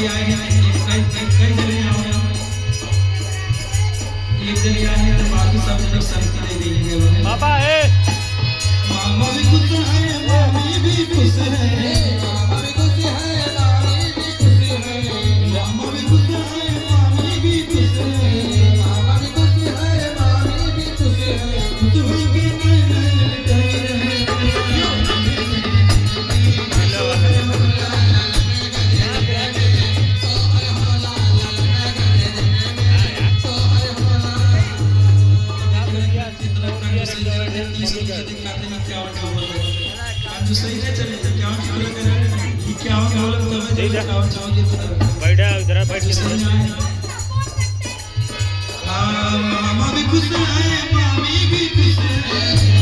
आए हैं कई जने आए हैं एक जने आए हैं तो बाकी सब जने शांति दे देंगे पापा ए मामा भी खुश है मामी भी खुश है मामा भी खुश है मामी भी खुश है मामा भी खुश है मामी भी खुश है मामा भी खुश है मामी भी खुश है तुमके नैन लटाए रहे जो सही है चले क्या बोला कर ये क्या बोला तब क्या चाहोगे बैठा इधर बैठ के मामा भी खुश है मामी भी खुश है